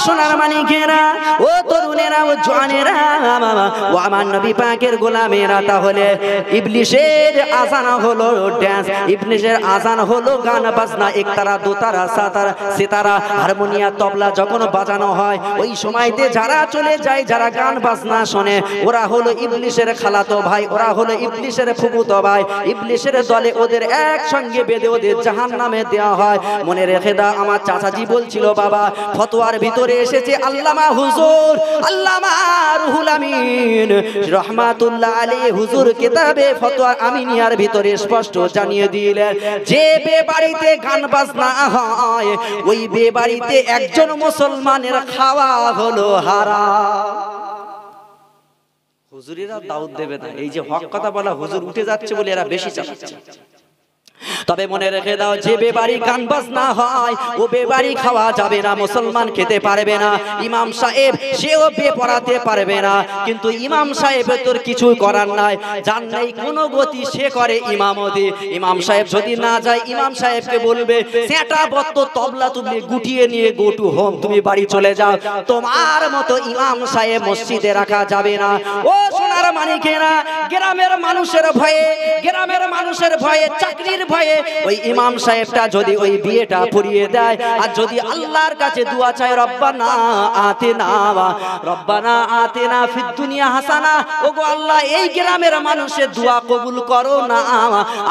সোনার মানিকেরা, ও তরুণেরা, ও জওয়ানেরা, ও আমার নবী পাকের গোলামেরা, তাহলে ইবলিসের আযান হলো ড্যান্স, ইবলিসের আযান হলো গান বাজনা, একতারা দোতারা সাতারা সিতারা হারমোনিয়া তবলা যখন বাজানো হয় ওই সময়তে যারা চলে যায়, যারা গান বাজনা শোনে, ওরা হলো ইবলিসের খালাতো ভাই, ওরা হলো ইবলিসের ফুফুতো ভাই। ইবলিসের দলে ওদের একসঙ্গে বেঁধে ওদের জাহান্নামে দেওয়া হয়। মনে রেখে দাও, আমার চাচাজি বলছিল বাবা, ফতোয়ার ভিতরে এসেছে আল্লামা হুজুর আল্লামা রুহুল আমিন রহমাতুল্লাহ আলাইহি হুজুর কিতাবে ফতোয়া আমিনিয়ার ভিতরে স্পষ্ট জানিয়ে দিলেন, যে বে বাড়িতে গান বাজনা হয় ওই বে বাড়িতে একজন মুসলমানের খাওয়া হলো হারাম। হুজুরেরা দাওয়াত দেবে না, এই যে হক কথা বলা হুজুর উঠে যাচ্ছে বলে এরা বেশি চালাচ্ছে। তবে মনে রেখে দাও, যে বেবাড়ি গান বাজনা হয় ও বেবাড়ি খাওয়া যাবে না, মুসলমান খেতে পারবে না। ইমাম সাহেব সেও বে পড়াতে পারবে না, কিন্তু ইমাম সাহেবের তোর কিছু করার নাই, যার নেই কোনো গতি সে করে ইমামতি। ইমাম সাহেব যদি না যায়, ইমাম সাহেবকে বলবে সেটা বত্ত তবলা তুমি গুটিয়ে নিয়ে গো টু হোম, তুমি বাড়ি চলে যাও, তোমার মতো ইমাম সাহেব মসজিদে রাখা যাবে না। ও সোনার মানিকেরা, গ্রামের মানুষের ভয়ে, গ্রামের মানুষের ভয়ে, চাকরির ভয়ে ওই ইমাম সাহেবটা যদি ওই বিয়েটা পড়িয়ে দেয়, আর যদি আল্লাহর কাছে দোয়া চায়, রব্বানা আতিনা ফিদ দুনিয়া হাসানা, ওগো আল্লাহ এই গ্রামের মানুষের দোয়া কবুল করো না,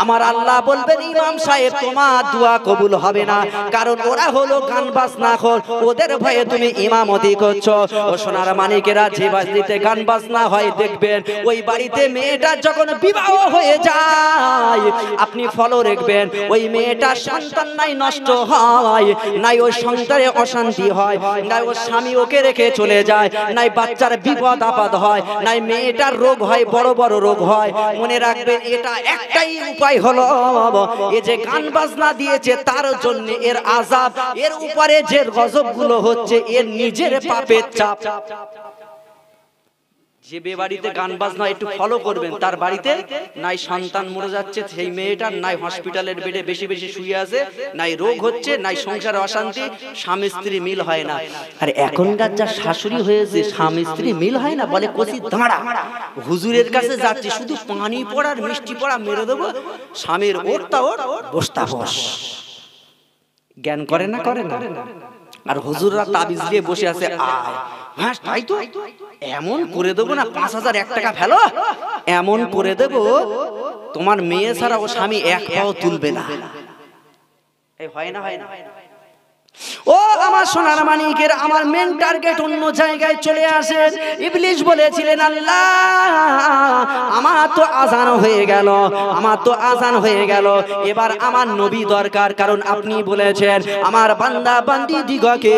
আমার আল্লাহ বলবেন ইমাম সাহেব তোমার দোয়া কবুল হবে না, কারণ ওরা হলো গান বাজনা খোর, ওদের ভয়ে তুমি ইমামতি করছো। ও সোনার মানিকেরা, যে বাড়িতে গান বাজনা হয় দেখবেন ওই বাড়িতে মেয়েটার যখন বিবাহ হয়ে যায়, আপনি ফলো রাখবেন, ওই মেয়েটার সন্তান নাই নষ্ট হয়, নাই ওই সংসারে অশান্তি হয়, নাই ওর স্বামী ওকে রেখে চলে যায়, নাই বাচ্চার বিপদ আপদ হয়, নাই মেয়েটার রোগ হয়, বড় বড় রোগ হয়। মনে রাখবেন, এটা একটাই উপায় হলো, এই যে গান বাজনা দিয়েছে তার জন্য এর আযাব, এর উপরে যে গজবগুলো হচ্ছে এর নিজের পাপের চাপ। যে বে বাড়িতে গান বাজনা একটু ফলো করবেন, তার বাড়িতে নাই সন্তান মরে যাচ্ছে সেই মেয়েটার, নাই হসপিটালের বেডে বেশি বেশি শুয়ে আছে, নাই রোগ হচ্ছে, নাই সংসারে অশান্তি, স্বামী স্ত্রী মিল হয় না। আর এখনকার যা শাশুড়ি হয়েছে স্বামী স্ত্রী মিল হয় না, বলে কচি দাঁড়া, হুজুরের কাছে যাচ্ছি শুধু পানি পড়ার মিষ্টি পড়া মেরে দেবো, স্বামীর ওরটা ওর বসতা বস, জ্ঞান করে না, করে না। আর হুজুররা তাবিজ দিয়ে বসে আছে, আয় হ্যাঁ তাই তো, এমন করে দেবো না ৫,০০০ টাকা ফেলো, এমন করে দেবো তোমার মেয়ে ছাড়া ও স্বামী এক পাও তুলবে না। এই হয় না, হয় না। ও আমার সোনার মানিকের, আমার মেন টার্গেট অন্য জায়গায় চলে আসেন। ইবলিস বলেছিলেন, আল্লাহ আমার তো আযান হয়ে গেল, আমার তো আযান হয়ে গেল, এবার আমার নবী দরকার, কারণ আপনি বলেছেন আমার বান্দা বান্দি দিগকে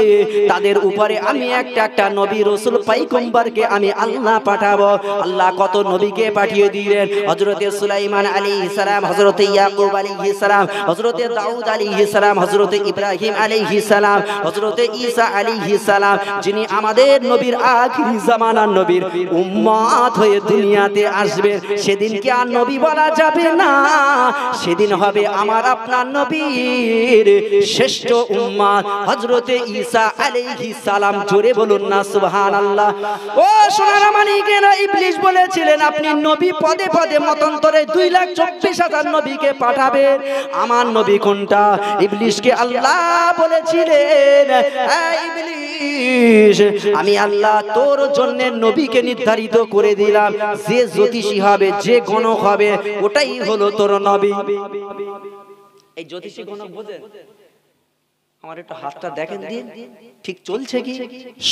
তাদের উপরে আমি একটা একটা নবী রাসূল পয়গম্বরকে আমি আল্লাহ পাঠাবো। আল্লাহ কত নবীকে পাঠিয়ে দিলেন, হযরতে সুলাইমান আলাইহিস সালাম, হযরতে ইয়াকুব আলাইহিস সালাম, হযরতে দাউদ আলাইহিস সালাম, হযরতে ইব্রাহিম আলাইহিস সালাম, হযরতে ঈসা আলাইহিস সালাম, যিনি আমাদের নবীর আখিরি জামানার নবীর উম্মত হয়ে দুনিয়াতে আসবেন। সেদিনকে আর নবী বলা যাবে না, সেদিন হবে আমার আপনার নবীর শ্রেষ্ঠ উম্মত হযরতে ঈসা আলাইহিস সালাম। জোরে বলুন না সুবহানাল্লাহ। ও সোনার মানিকেরা, ইবলিস বলেছিলেন আপনি নবী পদে পদে মতান্তরে 2,24,000 নবীকে পাঠাবেন, আমার নবী কোনটা? ইবলিসকে আল্লাহ বলেছিলেন, ইবলিস আমি আল্লাহ তোর জন্য নবীকে নির্ধারিত করে দিলাম, যে জ্যোতিষী হবে, যে গণক হবে, ওটাই হলো তোর নবী। এই জ্যোতিষী গণক বোঝেন? আমার একটু হাতটা দেখেন দিন, ঠিক চলছে কি?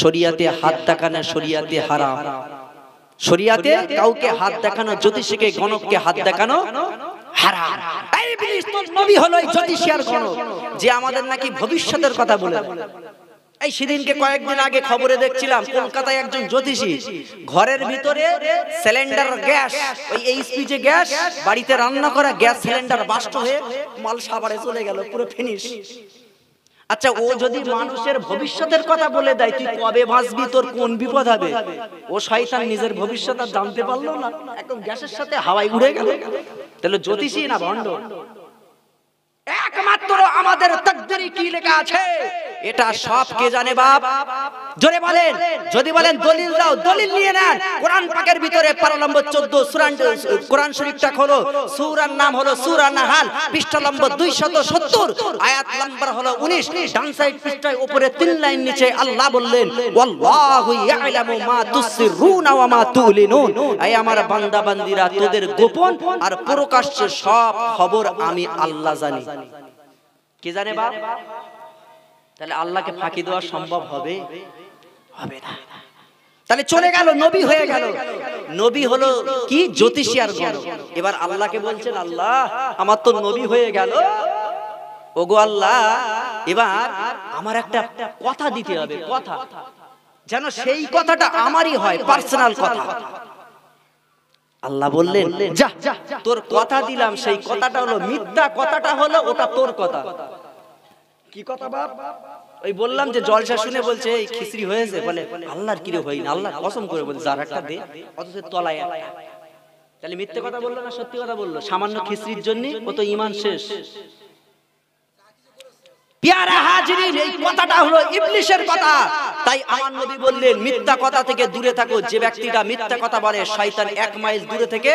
শরিয়াতে হাত দেখানো শরিয়াতে হারাম, শরিয়াতে কাউকে হাত দেখানো, জ্যোতিষীকে গণককে হাত দেখানো হারাম। এই ইবলিস তোর নবী হলো এই জ্যোতিষী আর গণক, যে আমাদের নাকি ভবিষ্যতের কথা বলে। এই সেদিনকে কয়েকদিন আগে খবরে দেখছিলাম, কলকাতায় একজন জ্যোতিষী ঘরের ভিতরে সিলিন্ডার গ্যাস, ওই এইচপি যে গ্যাস, বাড়িতে রান্না করা গ্যাস সিলিন্ডার বাস্ট হয়ে মাল সাভারে চলে গেল, পুরো ফিনিশ। আচ্ছা, ও যদি মানুষের ভবিষ্যতের কথা বলে দেয়, তুই কবে বাঁচবি, তোর কোন বিপদ হবে? ও শয়তান নিজের ভবিষ্যৎ আর জানতে পারলো না, একদম গ্যাসের সাথে হাওয়ায় উড়ে গেল। তাহলে জ্যোতিষী না ভণ্ড? একমাত্র আমাদের তাকদীরে কি লেখা আছে, এটা সব কে জানে বাপ? জোরে বলেন। যদি বলেন দলিল দাও, দলিল নিয়ে নেন। কোরআন পাকের ভিতরে পারা নম্বর 14 সূরা কোরআন শরীফটা খোলো, সূরার নাম হলো সূরা নাহাল, পৃষ্ঠা নম্বর 270, আয়াত নাম্বার হলো 19। ডান সাইড পৃষ্ঠায় উপরে 3 লাইন নিচে আল্লাহ বললেন, ওয়াল্লাহু ইয়ালামু মা তুসিরুনা ওয়া মা তুলিনুন। এই আমার বান্দা বান্দীরা, তোদের গোপন আর প্রকাশ্য সব খবর আমি আল্লাহ জানি। কে জানে বাপ? তাহলে আল্লাহকে ফাঁকি দেওয়া সম্ভব হবে? হবে না। তাহলে চলে গেল, নবী হয়ে গেল। নবী হলো কি? জ্যোতিষী আর গণ। এবার আল্লাহকে বলছেন, আল্লাহ আমার তো নবী হয়ে গেল, ওগো আল্লাহ এবার আমার একটা কথা দিতে হবে, কথা যেন সেই কথাটা আমারই হয়, পার্সোনাল কথা। আল্লাহ বললেন, যা তোর কথা দিলাম, সেই কথাটা হলো মিথ্যা, কথাটা হলো ওটা তোর কথা। কি কথা বাপ? ওই বললাম যে জলসা শুনে বলছে এই খিচড়ি হয়েছে, বলে আল্লাহর কি রে হয় না, আল্লাহ কসম করে বলে যার একটা দে, অথচ তলায় একটা। তাহলে মিথ্যে কথা বললো না সত্যি কথা বললো? সামান্য খিচড়ির জন্য ও তো ঈমান শেষ। প্যারা হাজিরিন, এই কথাটা হলো ইবলিশের কথা। তাই আমার নবী বললেন, মিথ্যা কথা থেকে দূরে থাকো। যে ব্যক্তিটা মিথ্যা কথা বলে, শয়তান 1 মাইল দূরে থেকে,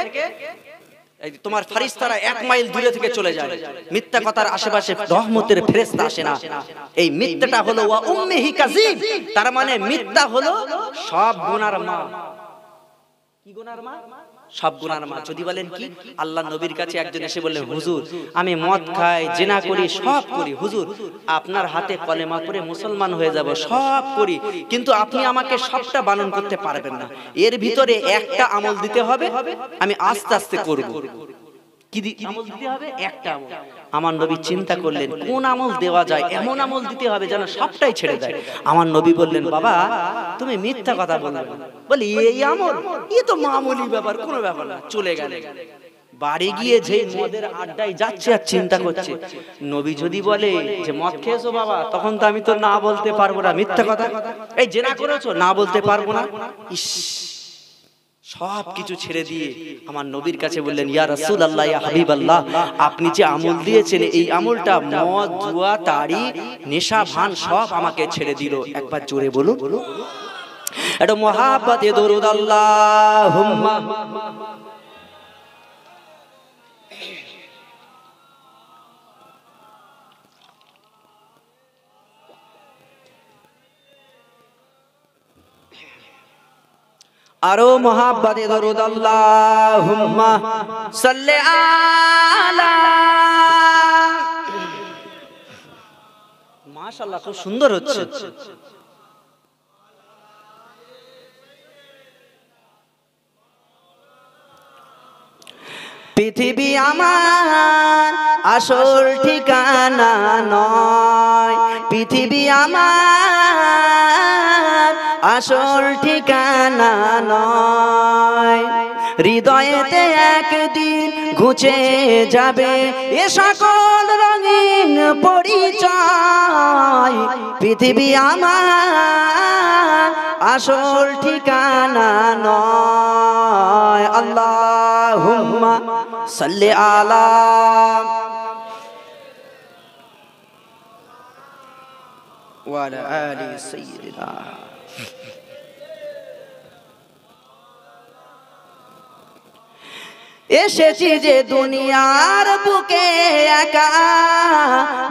তোমার ফেরেশতারা 1 মাইল দূরে থেকে চলে যায়। মিথ্যা কথার আশেপাশে রহমতের ফেরেশতা আসে না। এই মিথ্যাটা হলো ওয়া উম্মিহি কাযিব, তার মানে মিথ্যা হলো সব গুনার মা। কি গুনার মা? সব গুনার মা। যদি বলেন কি, আল্লাহ নবীর কাছে একজন এসে বললেন, হুজুর আমি মদ খাই, জিনা করি, সব করি, হুজুর আপনার হাতে কলেমা পড়ে মুসলমান হয়ে যাব, সব করি, কিন্তু আপনি আমাকে সবটা বারণ করতে পারবেন না, এর ভিতরে একটা আমল দিতে হবে, আমি আস্তে আস্তে করব। কি আমল দিতে হবে? একটা আমল। আমার নবী চিন্তা করলেন কোন আমল দেওয়া যায়, এমন আমল দিতে হবে যেন সবটাই ছেড়ে দেয়। আমার নবী বললেন, বাবা তুমি মিথ্যা কথা বলবে না। বলি এই আমল, এই তো মামুলি ব্যাপার, কোনো ব্যাপার না। চলে গেল। বাড়ি গিয়ে যে মদের আড্ডায় যাচ্ছে আর চিন্তা করছে, নবী যদি বলে যে মদ খেয়েছো বাবা, তখন তো আমি তো না বলতে পারবো না, মিথ্যা কথা। এই জেনা করেছো, না বলতে পারবো না। ইস, সব কিছু ছেড়ে দিয়ে আমার নবীর কাছে বললেন, ইয়া রাসূলুল্লাহ, ইয়া হাবিবাল্লাহ, আপনি যে আমল দিয়েছেন এই আমলটা মদ, জুয়া, তাড়ি, নেশা, ভান সব আমাকে ছেড়ে দিল। একবার জোরে বলুন, এটা মুহাব্বতে দরুদ আল্লাহুম্মা। আরো মুহাব্বতে দরুদ আল্লাহুম্মা সাল্লি আলা। মাশাআল্লাহ, খুব সুন্দর হচ্ছে। পৃথিবী আমার আসল ঠিকানা নয়, পৃথিবী আমার আসল ঠিকানা নয়, হৃদয়েতে একদিন ঘুচে যাবে এ সকল রঙিন পরিচয়। পৃথিবী আমার আসল ঠিকানা নয়। আল্লাহুম্মা সাল্লি আলা ওয়া আলা আলি সাইয়্যিদিনা। এসেছি যে দুনিয়ার বুকে একা,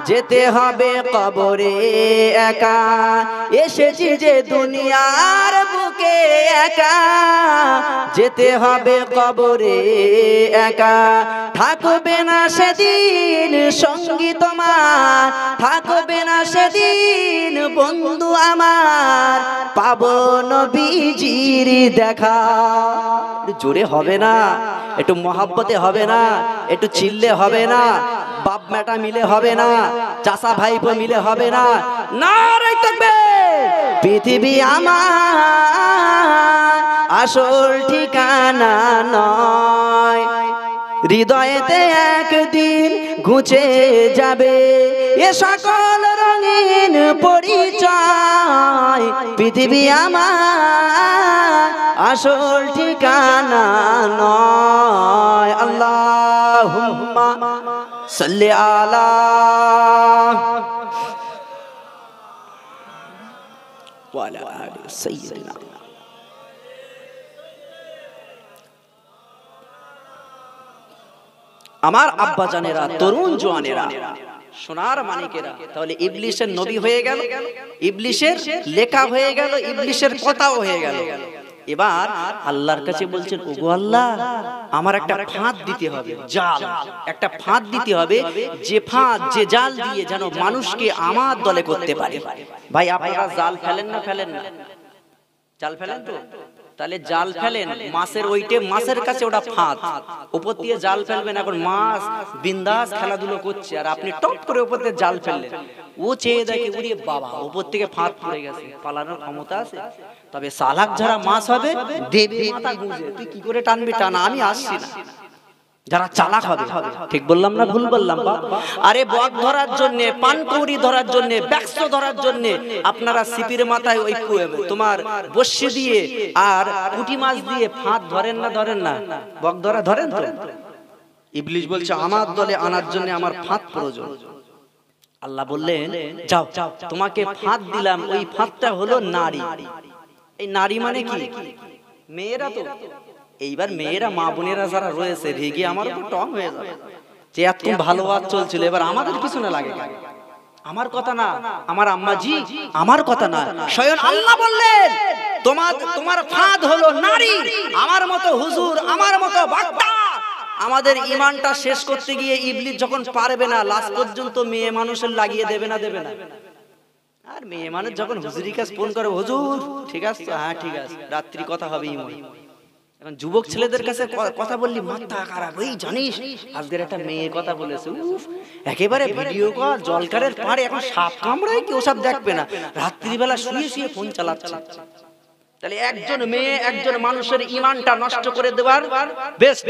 যেতে হবে কবরে একা। এসেছি যে দুনিয়ার বুকে একা, যেতে হবে কবরে একা। থাকবে না সেদিন সঙ্গী তোমার, থাকবে না সেদিন বন্ধু আমার, পাবো নবীজির দেখা। জোরে হবে না? একটু মহাব্বতে হবে না? একটু চিল্লে হবে না? বাপ বেটা মিলে হবে না? চাচা ভাইপো মিলে হবে না? নারে তাকবীর! পৃথিবী আমার আসল ঠিকানা নয়, হৃদয়েতে একদিন ঘুচে যাবে এ সকল রঙিন পরিচয়। পৃথিবী আমার আসল ঠিকানা নয়। আল্লাহুম্মা সাল্লি আলা ওয়া আলা আলি সাইয়্যিদিনা। আমার আব্বা জানেরা, তরুণ জওয়ানেরা, সোনার মানিকেরা, তাহলে ইবলিসের নবী হয়ে গেল, ইবলিসের লেখা হয়ে গেল, ইবলিসের কথাও হয়ে গেল। এবার আল্লাহর কাছে বলছেন, ওগো আল্লাহ, আমার একটা ফাঁদ দিতে হবে, জাল, একটা ফাঁদ দিতে হবে, যে ফাঁদ, যে জাল দিয়ে যেন মানুষকে আমার দলে করতে পারে। ভাই আপনারা জাল ফেলেন না, ফেলেন না? জাল ফেলেন তো? তাহলে জাল ফেলেন, মাছের ওইটে, মাছের কাছে ওটা ফাঁদ, উপর দিয়ে জাল ফেলবেন। এখন মাছ বিন্দাস খেলাধুলো করছে, আর আপনি টপ করে উপর দিয়ে জাল ফেললেন, ও চেয়ে দেখে, উড়িয়ে বাবা, উপর থেকে ফাঁদ পড়ে গেছে, পালানোর ক্ষমতা আছে? তবে চালাক যারা মাছ হবে, দেবে মাথা গুঁজে, তুই কি করে টানবি, টানা, আমি আসছি না। যারা চালাক হবে, ঠিক বললাম না ভুল বললাম? আরে বক ধরার জন্য, পানকৌড়ি ধরার জন্য, ব্যাক্স ধরার জন্য আপনারা সিপির মাথায় ওই তোমার বর্ষি দিয়ে আর পুঁটি মাছ দিয়ে ফাঁদ ধরেন না? ধরেন না? বক ধরা ধরেন তো? ইবলিস বলছে, আমার দলে আনার জন্য আমার ফাঁদ প্রয়োজন। আল্লাহ বললেন, যাও, তোমাকে ফাঁদ দিলাম, ওই ফাঁদটা হলো নারী। এই নারী মানে কি? মেয়েরা তো। এইবার মেয়েরা, মা বোনেরা যারা রয়েছে, রেগে আমার উপর টং হয়ে যাবে যে এতক্ষণ ভালো ওয়াজ চলছিল, এবার আমাদের পিছনে লাগে। আমার কথা না, আমার আম্মাজি, আমার কথা না, স্বয়ং আল্লাহ বললেন, তোমার ফাঁদ হলো নারী। আমার মতো হুজুর, আমার মতো বক্তা, আমাদের ঈমানটা শেষ করতে গিয়ে ইবলিস যখন পারবে না, লাস্ট পর্যন্ত মেয়ে মানুষের লাগিয়ে দেবে না, দেবে না? আর মেয়ে মানুষ যখন হুজুরির কাছে ফোন করে, হুজুর ঠিক আছে? হ্যাঁ ঠিক আছে, রাত্রি কথা হবে ইমন। এখন যুবক ছেলেদের কাছে কথা বললি মাথা খারাপ, ওই জানিস আজকের একটা মেয়ে কথা বলেছে, উফ, একেবারে ভিডিও কল, জলকারের পাড়ে, এখন সাপ কামড়ায় কি, ওসব দেখবে না, রাত্রিবেলা শুয়ে শুয়ে ফোন চালাচ্ছে। তাহলে একজন মেয়ে, একজন মানুষের ঈমানটা নষ্ট করে দেওয়ার বেস্ট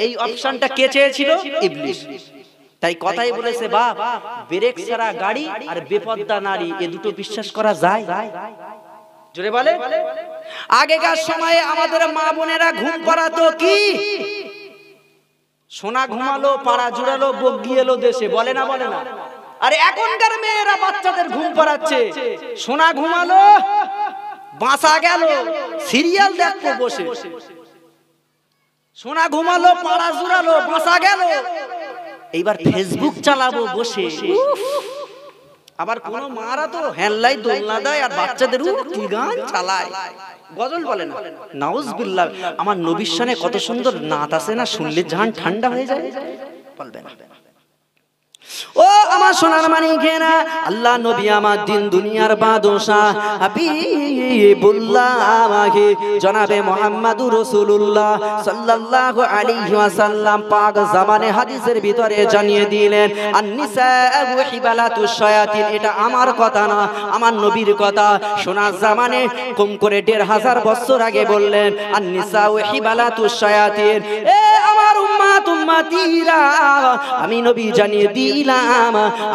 এই অপশনটা কে চেয়েছিল? ইবলিস। তাই কথাই বলেছে, বাপ, ব্রেক ছাড়া গাড়ি আর বেপর্দা নারী, এ দুটো বিশ্বাস করা যায়? জোরে বলে। আগেকার সময়ে আমাদের মা বোনেরা ঘুম পাড়াতো কি? সোনা ঘুমালো, পাড়া জুড়ালো, বগ্গি এলো দেশে, বলে না? বলে না? আরে এখনকার মেয়েরা বাচ্চাদের ঘুম পাড়াচ্ছে, সোনা ঘুমালো, বাঁচা গেল, সিরিয়াল দেখতো বসে, সোনা ঘুমালো, পাড়া জুড়ালো, বাঁচা গেল, এইবার ফেসবুক চালাবো বসে। আবার কোন মারা তো হেল্লাই দোলনা দেয় আর বাচ্চাদের কি গান চালায়, গজল বলে না? নাউজুবিল্লাহ। আমার নবীর শানে কত সুন্দর নাত আছে না, শুনলে জান ঠান্ডা হয়ে যায়। বলবে না? ও আমার সোনার মানিকেরা, আল্লাহ নবী আমার দিন দুনিয়ার বাদশা হাবিবুল্লাহ জনাবে মুহাম্মদুর রাসূলুল্লাহ সাল্লাল্লাহু আলাইহি ওয়াসাল্লাম পাক জামানে হাদিসের ভিতরে জানিয়ে দিলেন, আন-নিসাউ হিবালাতুশ শায়াতিন। এটা আমার কথা না, আমার নবীর কথা। সোনার জামানে কম করে ১৫০০ বছর আগে বললেন, আন-নিসাউ হিবালাতুশ শায়াতিন। এ আমার উম্মত, উম্মতিরা, আমি নবী জানিয়ে দিই,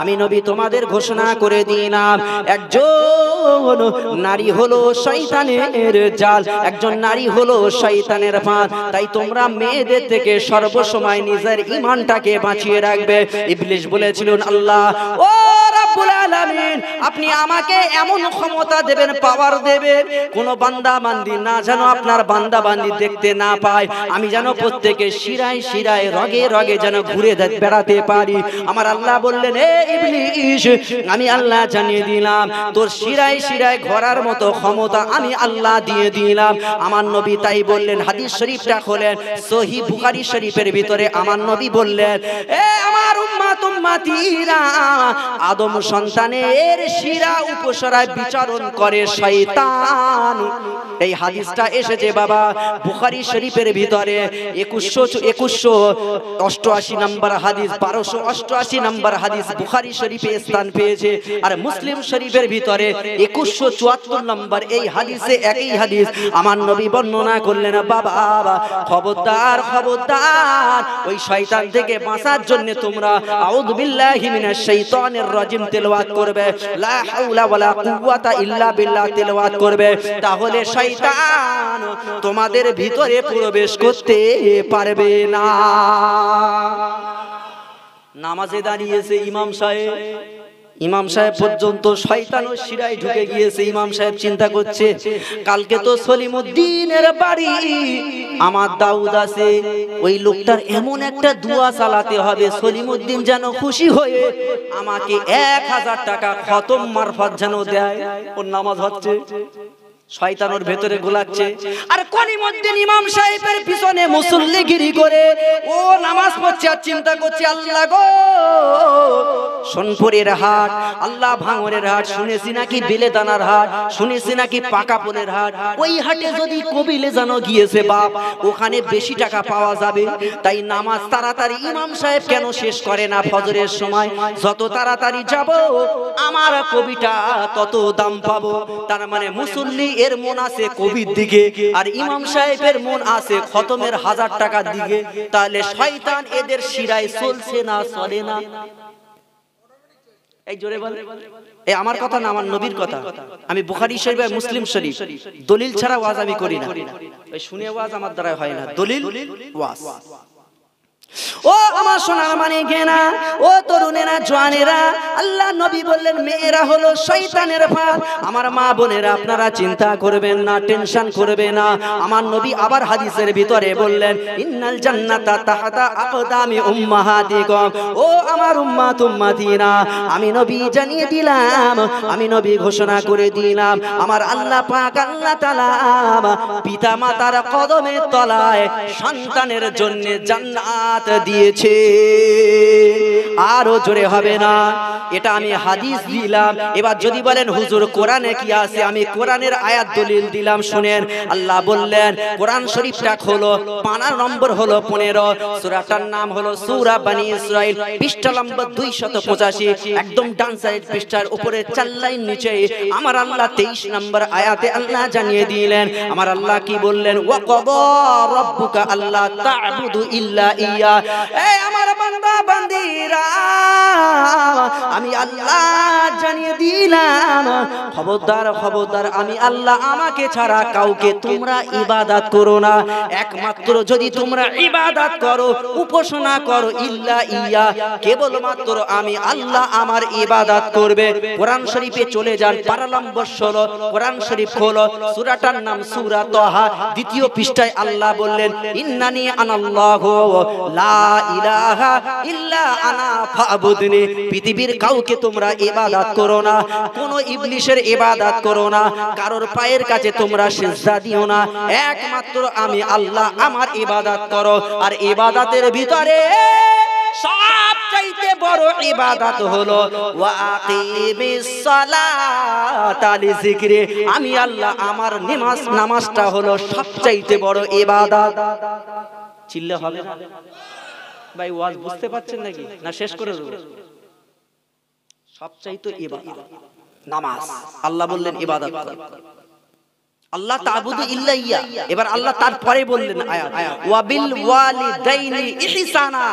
আমি নবী তোমাদের ঘোষণা করে দিলাম, একজন নারী হলো শয়তানের জাল, একজন নারী হলো শয়তানের ফাঁদ। তাই তোমরা মেয়েদের থেকে সর্বসময় নিজের ঈমানটাকে বাঁচিয়ে রাখবে। ইবলিস বলেছিলেন, আল্লাহ ও রাব্বুল আলামিন, আপনি আমাকে এমন ক্ষমতা দেবেন, পাওয়ার দেবেন, কোন বান্দা বান্দি না যেন আপনার বান্দা বান্দি দেখতে না পায়, আমি যেন প্রত্যেকের শিরায় শিরায়, রগে রগে যেন ঘুরে বেড়াতে পারি। আমার আল্লাহ বললেন, এ ইবলিস, আমি আল্লাহ জানিয়ে দিলাম, তোর শিরায় শিরায় ঘোরার মতো ক্ষমতা আমি আল্লাহ দিয়ে দিলাম। আমার নবী তাই বললেন, হাদিস শরীফটা খোলেন, সহিহ বুখারী শরীফের ভিতরে আমার নবী বললেন, এ আমার উম্মত উম্মতিরা, আদম সন্তানের শিরা উপশরায় বিচারণ করে শয়তান। এই হাদিসটা এসেছে বাবা বুখারী শরীফের ভিতরে 2188 নম্বর হাদিস, 1288 নম্বর হাদিস বুখারী শরীফে স্থান পেয়েছে। আর মুসলিম শরীফের ভিতরে 2174 নম্বর এই হাদিসে, একই হাদিস আমার নবী বর্ণনা করলেন, বাবা খবরদার খবরদার, ওই শয়তান থেকে বাঁচার জন্য তোমরা আউযু বিল্লাহি মিনাশ শাইতানির রাজিম তেলাওয়াত করবে, লা হাওলা ওয়ালা কুওয়াতা ইল্লা বিল্লাহ তেলাওয়াত করবে, তাহলে শয়তান তোমাদের ভিতরে প্রবেশ করতে পারবে না। নামাজে দাঁড়িয়েছে ইমাম সাহেব, ইমাম সাহেব পর্যন্ত শয়তানের শিরায় ঢুকে গিয়েছে। ইমাম সাহেব চিন্তা করছে, কালকে তো সলিমউদ্দিনের বাড়ি আমার দাউদ আছে, ওই লোকটার এমন একটা দোয়া চালাতে হবে সলিমউদ্দিন যেন খুশি হয়ে আমাকে 1000 টাকা খতম মারফত যেন দেয়। ওর নামাজ হচ্ছে, শয়তানের ভেতরে গোলাচ্ছে। আর কলিমউদ্দিন ইমাম সাহেবের পিছনে মুসল্লিগিরি করে ও নামাজ পড়ছে আর চিন্তা করছে, আল্লাহ গো, সোনপুরের হাট, আল্লাহ ভাঙরের হাট, শুনেছি নাকি বেলেদানার হাট, শুনেছি নাকি পাকাপোলের হাট, ওই হাটে যদি কবিলে জানো গিয়েছে বাপ, ওখানে বেশি টাকা পাওয়া যাবে। তাই নামাজ তাড়াতাড়ি ইমাম সাহেব কেন শেষ করে না ফজরের সময়? যত তাড়াতাড়ি যাব আমার কবিটা তত দাম পাবো। তার মানে মুসল্লি এর মন আছে কবির দিকে, আর ইমাম সাহেবের মন আছে খতমের 1000 টাকার দিকে। তাহলে শয়তান এদের শিরায় চলছে না চলে না? এই জোরে বল। এই আমার কথা না, আমার নবীর কথা। আমি বুখারী শরীফ আর মুসলিম শরীফ দলিল ছাড়া ওয়াজ আমি করি না। ওই শুনে ওয়াজ আমার দ্বারা হয় না, দলিল ওয়াজ। ও আমার সোনার মানিকেরা, ও তরুণেরা, জওয়ানেরা, আল্লাহ নবী বললেন মেয়েরা হলো শয়তানের ফাঁদ। আমার মা বোনেরা আপনারা চিন্তা করবেন না, টেনশন করবেন না। আমার নবী আবার হাদিসের ভিতরে বললেন, ইন্নাল জান্নাতা তাহতা আকদামি উম্মাহাতিকুম। ও আমার উম্মাত উম্মাতিরা, আমি নবী জানিয়ে দিলাম, আমি নবী ঘোষণা করে দিলাম, আমার আল্লাহ পাক আল্লাহ তাআলা পিতা মাতার কদমের তলায় সন্তানের জন্য জান্নাত দিয়েছে। আরো জোরে হবে না? এটা আমি হাদিস দিলাম। এবার যদি বলেন হুজুর কোরআনে কি আছে, আমি কোরআনের আয়াত দলিল দিলাম। শুনেন, আল্লাহ বললেন, কোরআন শরীফটা খোলো, পানা নম্বর হলো 15, সূরাটার নাম হলো সূরা বনী ইসরাইল, পৃষ্ঠা নম্বর 285, একদম ডান সাইড পৃষ্ঠার উপরে 4 লাইন নিচে আমার আল্লাহ 23 নম্বর আয়াতে আল্লাহ জানিয়ে দিলেন, আমার আল্লাহ কি বললেন, ওয়া ক্বাদা রাব্বুকা আল্লা তা'বুদু ইল্লা ইয়া। এই আমার বান্দা বান্দীরা, আমি আল্লাহ জানিয়ে দিলাম, খবরদার খবরদার, আমি আল্লাহ আমাকে ছাড়া কাউকে তোমরা ইবাদত করো না। একমাত্র যদি তোমরা ইবাদত করো, উপাসনা করো, ইল্লা ইয়া, কেবলমাত্র আমি আল্লাহ আমার ইবাদত করবে। কোরআন শরীফে চলে যান, পারা নম্বর 16, কোরআন শরীফ খোলো, সূরাটার নাম সূরা তাহা, দ্বিতীয় পৃষ্ঠায় আল্লাহ বললেন, ইন্নানি আনাল্লাহু লা ইলাহা ইল্লা আনা ফাবুদনি। পৃথিবীর কাউকে তোমরা ইবাদত করো না, কোন ইবলিশের ইবাদত করো না, কারোর পায়ের কাছে তোমরা সিজদা দিও না, একমাত্র আমি আল্লাহ আমার ইবাদত করো। আর ইবাদতের ভিতরে সবচাইতে বড় ইবাদত হলো ওয়া আকিমিস সালাতা লিযিকরি। আমি আল্লাহ আমার নামাজটা হলো সবচাইতে বড় ইবাদত। চিল্লা হবে না ভাই? ওয়াজ বুঝতে পারছেন নাকি, না শেষ করে দেব? সবচাইতে ইবাদত নামাজ। আল্লাহ বললেন ইবাদত করো, আল্লাহ তা'বুদু ইল্লা ইয়া। এবার আল্লাহ তারপরে বললেন আয়াত, ওয়া বিল ওয়ালিদাইনি ইহসানা।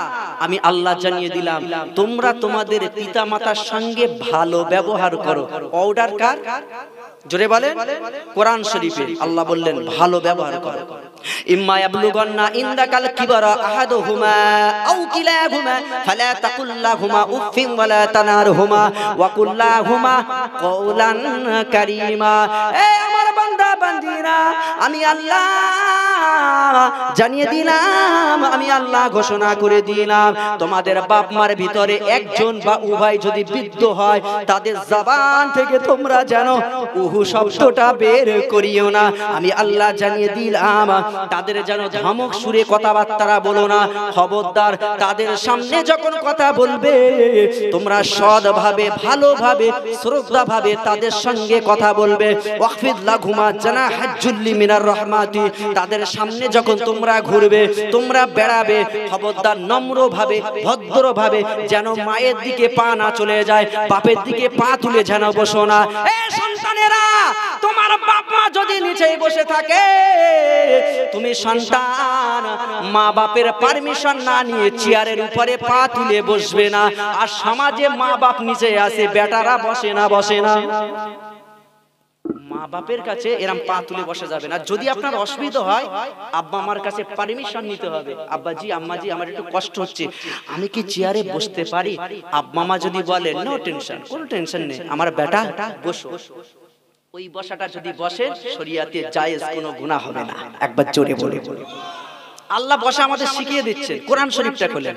আমি আল্লাহ জানিয়ে দিলাম, তোমরা তোমাদের পিতামাতার সঙ্গে ভালো ব্যবহার করো। অর্ডার কার? জোরে বলেন। কোরআন শরীফে আল্লাহ বললেন ভালো ব্যবহার করো। ইম্মা ইয়াবলুগান্না ইনদাকাল কিবারা আহাদুহুমা আও কিলাহুমা ফালা তাকুল লাহুমা উফফিন ওয়ালা তানারহুমা ওয়া কুল লাহুমা কওলান কারীমা। এই আমার বান্দা বান্দিরা, আমি আল্লাহ জানিয়ে দিলাম, আমি আল্লাহ ঘোষণা করে দিলাম, তোমাদের বাপ মার ভিতরে একজন বা উভয় যদি বৃদ্ধ হয়, তাদের জবান থেকে তোমরা যেন উহু শব্দটা বের করিও না। আমি আল্লাহ জানিয়ে দিলাম, তাদের যেন ধমক সুরে কথাবার্তা বলো না। খবরদার, তাদের সামনে যখন কথা বলবে তোমরা সৎভাবে, ভালোভাবে, শ্রদ্ধাভাবে তাদের সঙ্গে কথা বলবে। ওয়াকফিদ লাহুমা জানাহাজ যুল্লি মিনার রহমাতি। তাদের সামনে যখন তোমরা ঘুরবে, তোমরা বেড়াবে, খবরদার নম্রভাবে, ভদ্রভাবে, যেন মায়ের দিকে পা না চলে যায়, বাপের দিকে পা তুলে যেন বসো না। এই সন্তানেরা, তোমার বাপ মা যদি নিচে বসে থাকে, তুমি সন্তান মা বাপের পারমিশন না নিয়ে চেয়ারের উপরে পা তুলে বসবে না। আর সমাজে মা বাপ নিচে আসে, বেটারা বসে না, বসে না। মা বাপের কাছে এরম পা তুলে বসা যাবে না। যদি আপনার অসুবিধা হয় আব্বা আমার কাছে পারমিশন নিতে হবে, আব্বাজি আম্মাজি আমার একটু কষ্ট হচ্ছে, আমি কি চেয়ারে বসতে পারি? আব্বা মা যদি বলে নো টেনশন, কোনো টেনশন নেই আমার বেটা বসো, ওই বসাটা যদি বসেন শরিয়াতে জায়েজ, কোনো গুনাহ হবে না। একবার জোরে বলে আল্লাহ বসা আমাদের শিখিয়ে দিচ্ছেন। কোরআন শরীফটা খোলেন।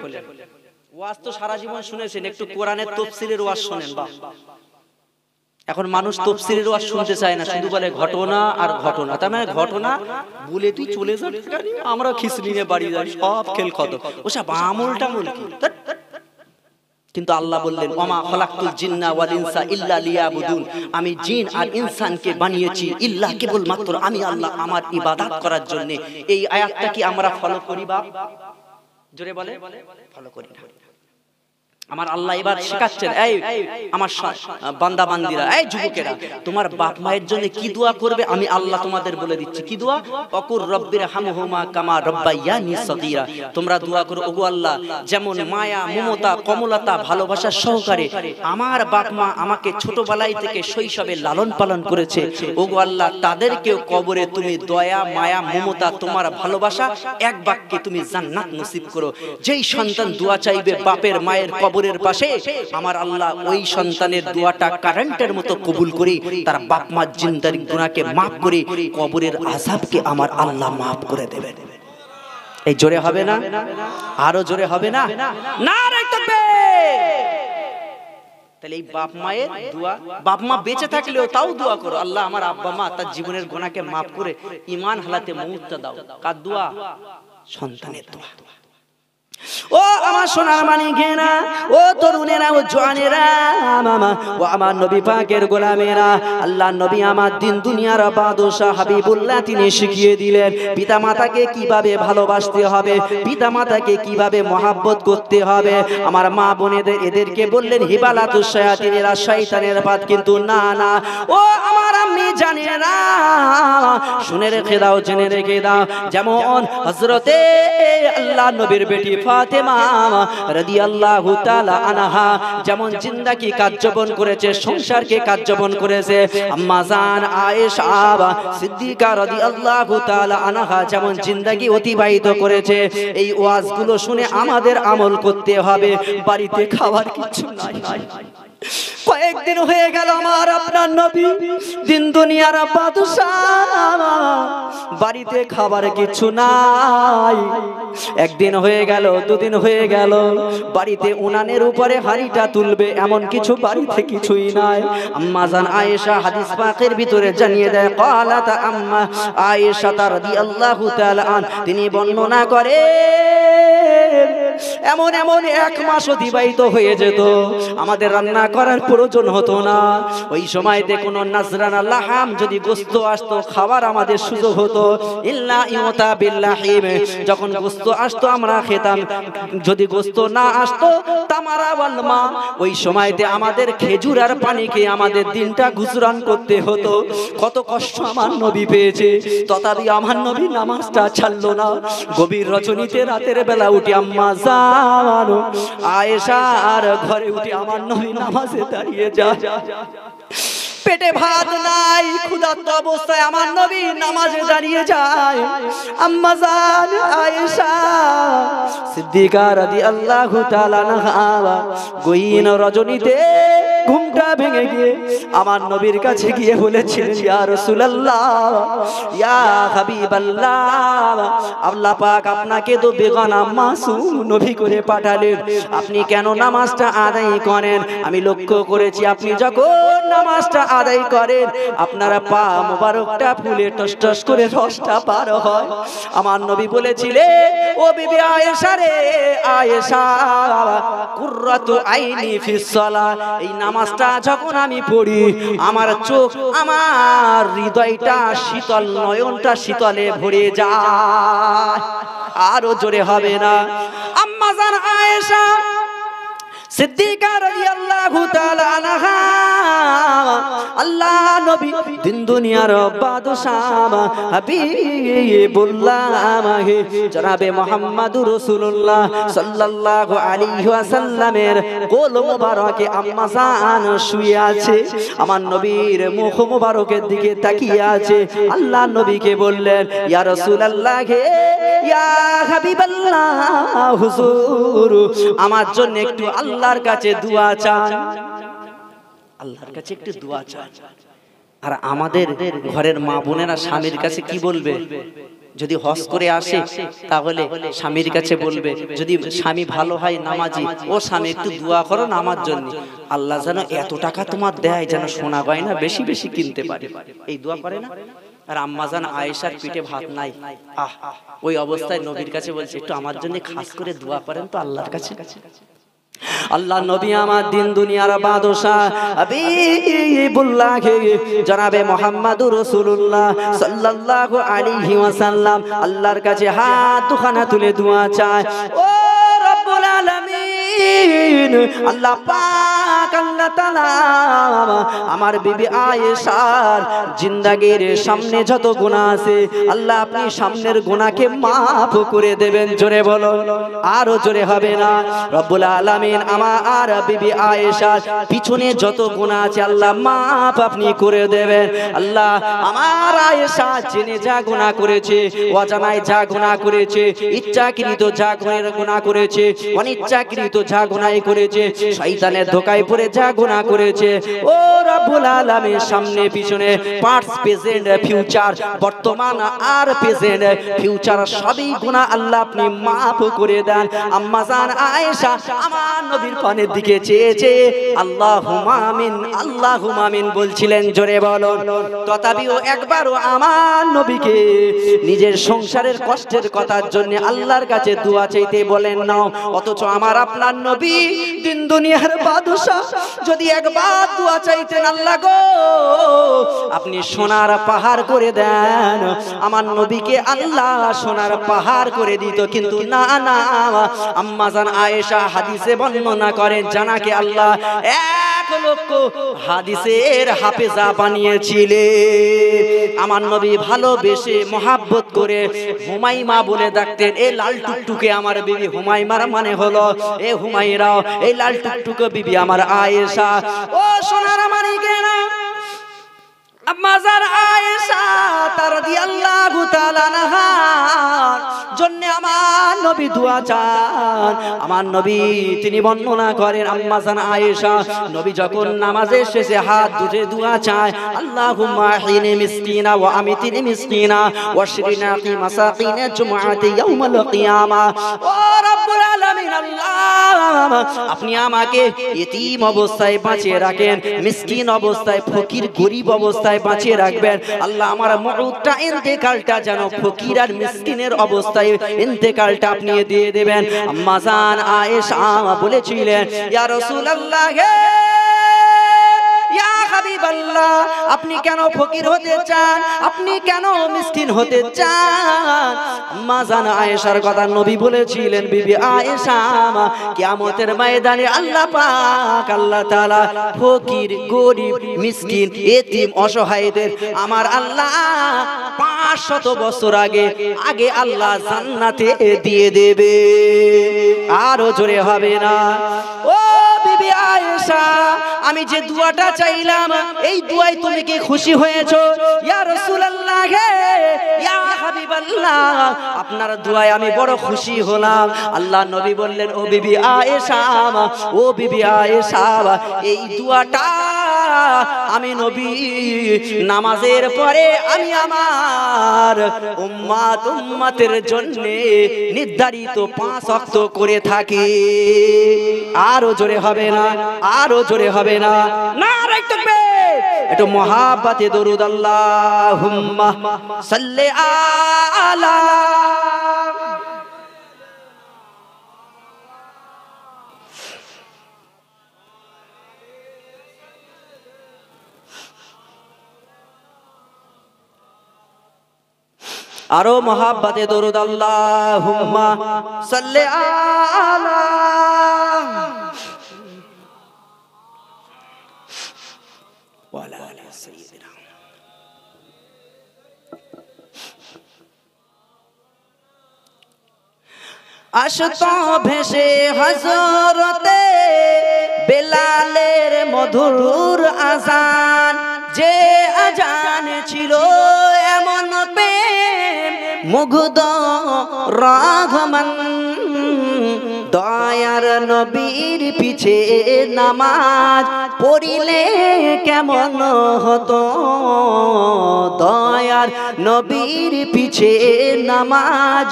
ওয়াজ তো সারা জীবন শুনেছেন, একটু কোরআনের তাফসীরের ওয়াজ শুনেন। বাহ, এখন মানুষ তাফসীরের ওয়াজ শুনতে চায় না, শুধু বলে ঘটনা আর ঘটনা। তার মানে ঘটনা বলে তুই চলে যা, আমরা খিচুড়ি নিয়ে বাড়ি যাই, সব খেল খতম, ওসব আমলটা মূল কি। কিন্তু আল্লাহ বললেন ওমা খলাকতুল জিন্না ওয়াল ইনসা ইল্লা লিয়াবুদুন, আমি জিন আর ইনসানকে বানিয়েছি ইল্লা কেবল মাত্র আমি আল্লাহ আমার ইবাদত করার জন্য। এই আয়াতটা কি আমরা ফলো করি? বাপ জোরে বলে ফলো করি না। আমার আল্লাহ এবার শেখাচ্ছেন, এই আমার বান্দা বান্দিরা, এই যুবকেরা, তোমার বাপ মায়ের জন্য কি দোয়া করবে আমি আল্লাহ তোমাদের বলে দিচ্ছি। কি দোয়া? অকুর রব্বির হামহুমা কামা রব্বায়ানি সগীরা। তোমরা দোয়া করো, ওগো আল্লাহ যেমন মায়া মমতা কমলতা ভালোবাসা সহকারে আমার বাপ মা আমাকে ছোটবেলায় থেকে শৈশবে লালন পালন করেছে, ওগো আল্লাহ তাদেরকেও কবরে তুমি দয়া মায়া মমতা তোমার ভালোবাসা এক বাক্যে তুমি জান্নাত নসিব করো। যেই সন্তান দোয়া চাইবে বাপের মায়ের কবরের পাশে, আমার আল্লাহ ওই সন্তানের দোয়াটা কারেন্টের মতো কবুল করে তার বাপ মার জিন্দার গুনাহকে maaf করে কবরের আযাবকে আমার আল্লাহ maaf করে দেবেন। এই জোরে হবে না? আরো জোরে হবে না? নারে তাকবীর। তাহলে এই বাপ মায়ের দোয়া, বাপ মা বেঁচে থাকলেও তাও দোয়া করো, আল্লাহ আমার আব্বা মা তার জীবনের গুনাহকে maaf করে ঈমান হালাতে মউতটা দাও। কার দোয়া? সন্তানের দোয়া। ও আমার সোনার মানিকেরা, ও তরুণেরা, ও জওয়ানেরা, মামা ও আমার নবী পাকের গোলামেরা, আল্লাহর নবী আমার দিন দুনিয়ার বাদশা হাবিবুল্লাহ তিনি শিখিয়ে দিলেন পিতা মাতাকে কিভাবে ভালোবাসতে হবে, পিতা মাতাকে কিভাবে মহব্বত করতে হবে। আমার মা বোনেদের এদেরকে বললেন হিবালাতুশ শায়াতিন, এরা শয়তানের পাত। কিন্তু না না, ও আমার আম্মি জানেরা, শুনে রেখে দাও, জেনে রেখে দাও, যেমন হযরতে আল্লাহর নবীর বেটি ফাতেমা রাদিয়াল্লাহু তাআলা আনহা যেমন জিন্দেগি কার্যবন করেছে, সংসারকে কার্যবন করেছে, আম্মা জান আয়েশা সিদ্দিকা রাদিয়াল্লাহু তাআলা আনহা যেমন জিন্দেগি অতিবাহিত করেছে। এই ওয়াজগুলো শুনে আমাদের আমল করতে হবে। বাড়িতে খাবার কিছু নাই, কয়েকদিন হয়ে গেল আমার আপনার নবী দিন দুনিয়ার বাদশা, বাড়িতে খাবার কিছু নাই। একদিন হয়ে গেল, দুদিন হয়ে গেল, বাড়িতে উনানের উপরে হাড়িটা তুলবে এমন কিছু বাড়িতে কিছুই নাই। আম্মা জান আয়েশা হাদিস পাকের ভিতরে জানিয়ে দেয়, ক্বালাত আম্মা আয়েশা রাদিয়াল্লাহু তাআলা আন তিনি বর্ণনা করে এমন এমন এক মাস অতিবাহিত হয়ে যেত আমাদের রান্না করার প্রয়োজন হতো না। ওই সময়তে কোনো নাজরানা লাহাম যদি গোস্ত আসতো খাবার আমাদের সুযোগ হতো, ইল্লা ইউতা বিল্লাহিম, যখন গোস্ত আসতো আমরা খেতাম, যদি গোস্ত না আসতো তামারা ওয়াল মা, ওই সময়তে আমাদের খেজুর আর পানি খেয়ে আমাদের দিনটা গুজরান করতে হতো। কত কষ্ট আমার নবী পেয়েছে, তথাপি আমার নবী নামাজটা ছাড়লো না। গভীর রজনীতে রাতের বেলা উঠে আম্মা জান আয়েশা আর ঘরে উঠে আমার নবী নামাজে দাঁড়িয়ে যায়। পেটে ভাত নাই, ক্ষুধার্ত অবস্থায় আমার নবী নামাজে দাঁড়িয়ে যায়। আম্মা জান আয়েশা সিদ্দিকা রাদিয়াল্লাহু তাআলা আনহা গহীন রজনীতে ঘুমটা ভেঙে গিয়ে আমার নবীর কাছে গিয়ে বলেছিলেন, ইয়া রাসূলুল্লাহ, ইয়া হাবিবাল্লাহ, আল্লাহ পাক আপনাকে তো বেগানা মাসুম নবী করে পাঠালেন, আপনি কেন নামাজটা আদায় করেন? আমি লক্ষ্য করেছি আপনি যখন নামাজটা আদায় করেন আপনারা পা মোবারকটা ফুলে টস টস করে রসটা পার হয়। আমার নবী বলেছিলেন, ও বিবি আয়েশা রে, আয়েশা কুররাতু আইনি ফিস সালাহ, এই নামাজটা যখন আমি পড়ি আমার চোখ আমার হৃদয়টা শীতল, নয়নটা শীতলে ভরে যায়। আরো জোরে হবে না? আম্মা জান আয়েশা সিদ্দিকা রাদিয়াল্লাহু তাআলা আনহা আল্লাহ নবী দিন দুনিয়ার বাদশাহ হাবিবুল্লাহ জনাবে মুহাম্মদুর রাসূলুল্লাহ সাল্লাল্লাহু আলাইহি ওয়াসাল্লামের কোল মোবারকে আম্মা জান শুয়ে আছে। আমার নবীর মুখ মোবারকের দিকে তাকিয়ে আছে। আল্লাহ নবীকে বললেন, ইয়া রাসূলুল্লাহ ইয়া হাবিবাল্লাহ হুজুর, আমার জন্য একটু আল্লাহর কাছে দোয়া চান, আল্লাহর কাছে একটু দোয়া চান। আর আমাদের ঘরের মা বোনেরা স্বামীর কাছে কি বলবে? যদি হজ করে আসে তাহলে স্বামীর কাছে বলবে, যদি স্বামী ভালো হয় নামাজি, ও স্বামী একটু দোয়া করো না আমার জন্য, আল্লাহ যেন এত টাকা তোমার দেয় যেন সোনা গয়না বেশি বেশি কিনতে পারে। এই দোয়া করে না? আর আম্মাজান আয়েশার পিঠে ভাত নাই, ওই অবস্থায় নবীর কাছে বলছে একটু আমার জন্য খাস করে দোয়া করেন তো আল্লাহর কাছে। আল্লাহ নবী আমার দিন দুনিয়ার বাদশাহ হাবিবুল্লাহ জনাবে মুহাম্মদুর রাসূলুল্লাহ সাল্লাল্লাহু আলাইহি ওয়াসাল্লাম আল্লাহর কাছে হাত দুখানা তুলে দোয়া চায়। ও রব্বুল আলামিন, আল্লাহ পাক আল্লাহ তাআলা আমার বিবি আয়েশার জিন্দেগীর সামনে যত গুনাহ আছে আল্লাহ আপনি সামনের গুনাহকে মাফ করে দেবেন। জোরে বলো, আরো জোরে হবে না? রব্বুল আলামিন আমার বিবি আয়েশার পিছনে যত গুনাহ আছে আল্লাহ মাফ আপনি করে দেবেন। আল্লাহ আমার আয়েশা জেনে যা গুনাহ করেছে, অজানায় যা গুনাহ করেছে, ইচ্ছাকৃত যা গুনাহ করেছে, অনিচ্ছাকৃত যা গুনাহ করেছে, শয়তানের ধোঁকায় পড়ে যা গুনাহ করেছে, ও রব্বুল আলামিন সামনে পিছনে পাস্ট প্রেজেন্ট ফিউচার, বর্তমান আর প্রেজেন্ট ফিউচার সবই গুনাহ আল্লাহ আপনি মাফ করে দেন। আম্মা জান আয়েশা আমার নবীর পানের দিকে চেয়ে চেয়ে আল্লাহুম্মা আমিন আল্লাহুম্মা আমিন বলছিলেন। জোরে বলো। তথাপিও একবারও আমার নবীকে নিজের সংসারের কষ্টের কথার জন্য আল্লাহর কাছে দোয়া চাইতে বলেন না। অথচ আমার আপনার নবী দিন দুনিয়ার বাদশা যদি একবার দোয়া চাইতেন, আল্লাহ গো আপনি সোনার পাহাড় করে দেন, আমার নবীকে আল্লাহ সোনার পাহাড় করে দিত। কিন্তু না না, আম্মা জান আয়েশা হাদিসে বর্ণনা করেন জানাকে আল্লাহ 1 লক্ষ হাদিসের হাফেজা বানিয়েছিলেন। আমার নবী ভালোবেসে মহাব্বত করে হুমাইমা বলে ডাকতেন। এই লাল টুকটুকে আমার বিবি হুমাইমার মানে হলো এ হুমাইরা, এই লাল টুকটুকে বিবি আমার আয়েশা। ও সোনার মানিকেরা, আম্মা জান আয়েশা রাদিয়াল্লাহু তাআলা আনহার জন্য আমার নবী দোয়া চান। আমার নবী তিনি বর্ণনা করেন, আম্মা জান আয়েশা নবী যখন নামাজে শেষে হাত দুটে দোয়া চায়, আল্লাহুম্মা হিনি মিসকিনা ওয়া আমিতিনি মিসকিনা ওয়া শিরিনা ফি মাসাকিনা জুমআতি ইয়াউমাল কিয়ামা। ও রব্বুল আলামিন, আল্লাহ আপনি আমাকে ইতিম অবস্থায় বাঁচিয়ে রাখেন, মিসকিন অবস্থায়, ফকির গরীব অবস্থায় বাঁচিয়ে রাখবেন। আল্লাহ আমার মউতটা ইন্তেকালটা যেন ফকির আর মিসকিনের অবস্থায় ইন্তেকালটা আপনি দিয়ে দেবেন। আম্মা জান আয়েশা বলেছিলেন, ইয়া রাসূলুল্লাহ ইয়া হাবিবাল্লাহ, আপনি কেন ফকির হতে চান, আপনি কেন মিসকিন হতে চান? আম্মা জান আয়েশার কথা নবী বলেছিলেন, বিবি আয়েশা কিয়ামতের ময়দানে আল্লাহ পাক আল্লাহ তাআলা ফকির গরীব মিসকিন এতিম অসহায়দের আমার আল্লাহ 500 বছর আগে আল্লাহ জান্নাতে দিয়ে দেবে। আরো জোরে হবে না? ও বিবি আয়েশা, আমি যে দোয়াটা চাইলাম এই দোয়ায় তুমি কি খুশি হয়েছো? ইয়া রাসূলুল্লাহ ইয়া হাবিবাল্লাহ, আপনার দোয়ায় আমি বড় খুশি হলাম। আল্লাহ নবী বললেন, ও বিবি আয়েশা, ও বিবি আয়েশা, এই দোয়াটা আমি নবী নামাজের পরে আমি আমার উম্মতের জন্য নির্ধারিত 5 ওয়াক্ত করে থাকি। আরো জোরে হবে না? আরো জোরে হবে না? নারে তাকবীর! একটু মহাব্বতে দরুদ আল্লাহুম্মা সাল্লি আলা আরো মহাব্বতে দরুদ আল্লাহুম্মা সাল্লি আলা আসতো ভেসে হযরতে বেলালের মধুর আজান, যে আজান ছিল এমন প্রেম মুগ্ধ রহমান। দয়ার নবীর পিছে নামাজ পড়িলে কেমন হতো, দয়ার নবীর পিছে নামাজ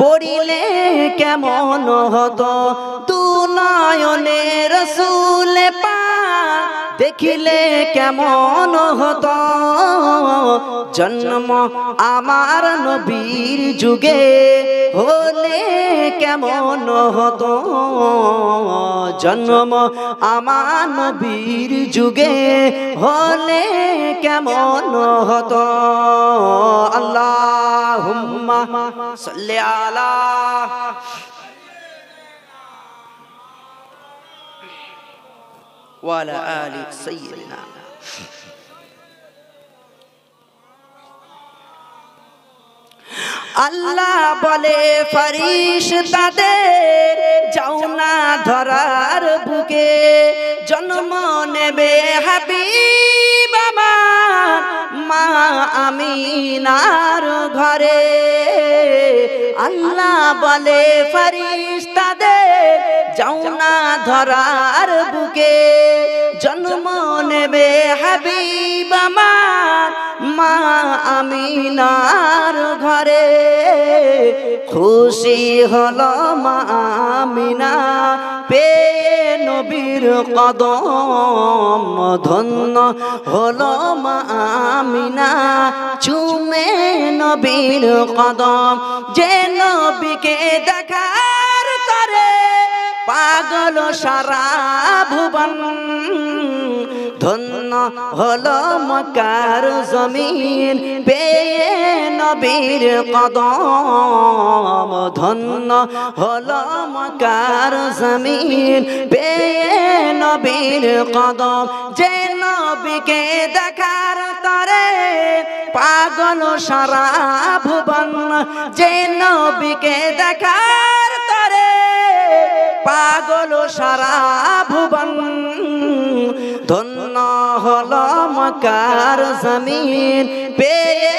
পড়িলে কেমন হতো। দু নয়নে রাসূল পাক দেখিলে কেমন হতো, জন্ম আমার নবীর যুগে হলে কেমন হতো, জন্ম আমার নবীর যুগে হলে কেমন হতো। আল্লাহুম্মা সাল্লি আলা ওয়া আলা আলি সাইয়্যিদিনা। আল্লাহ বলে ফেরেশতাদের যাও না ধরার বুকে, জন্ম নেবে হাবিব আমার মা আমিনার ঘরে। আল্লাহ বলে ফেরেশতাদের যাও না ধরার বুকে, জন্ম নেবে হাবিব আমার মা আমিনার ঘরে। খুশি হলো মা আমিনা পেয়ে নবীর কদম, ধন্য হলো মা আমিনা চুমে নবীর কদম। যে নবীকে দেখার তরে পাগল সারা ভুবন, ধন্য হলো মক্কার জমিন পেয়ে নবীর কদম, ধন্য হলো মক্কার জমিন পেয়ে নবীর কদম। যে নবীকে দেখার তরে পাগল সারা ভুবন, যে নবীকে দেখার তরে পাগল সারা ভুবন, ধন্য হলো মক্কার জমিন পেয়ে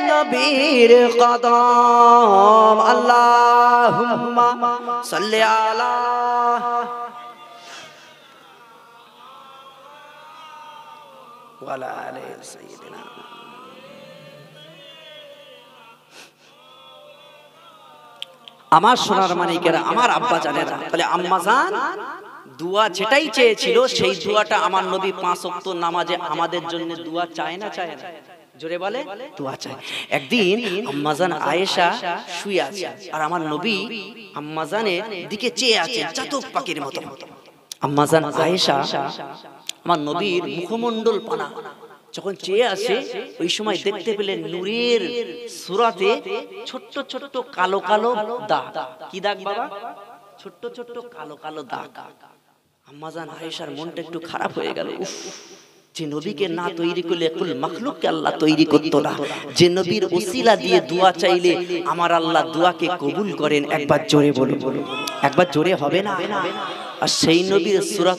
নবীর কদম। আল্লাহুম্মা সাল্লি আলা ওয়া আলা আলি সাইয়্যিদিনা। আমার সোনার মানিকেরা, আমার আব্বা জানেরা, তাহলে আম্মা জান দুয়া যেটাই চেয়েছিল সেই দুয়াটা আমার নবী 5 ওয়াক্ত নামাজে আমাদের জন্য দুয়া চায় না চায় না? জোরে বলে দুয়া চায়। একদিন আম্মা জান আয়েশা শুয়ে আছে আর আমার নবী আম্মা জানের দিকে চেয়ে আছে চাতক পাখির মতো। আম্মা জান আয়েশা আমার নবীর মুখমণ্ডল পানা যখন চেয়ে আসে ওই সময় দেখতে পেলেন নূরের সূরাতে ছোট্ট ছোট্ট কালো কালো দাগ। কি দাগ বাবা? ছোট্ট ছোট্ট কালো কালো দাগ। আম্মা জান আয়েশার মনটা একটু খারাপ হয়ে গেল। উফ, যে নবীকে না তৈরি করলে কুল মাখলুককে আল্লাহ তৈরি করতো না। যে নবীর ওসিলা দিয়ে দোয়া চাইলে আমার আল্লাহ দোয়াকে কবুল করেন। একবার জোরে বলো, একবার জোরে হবে না? আর সেই নবীর সূরা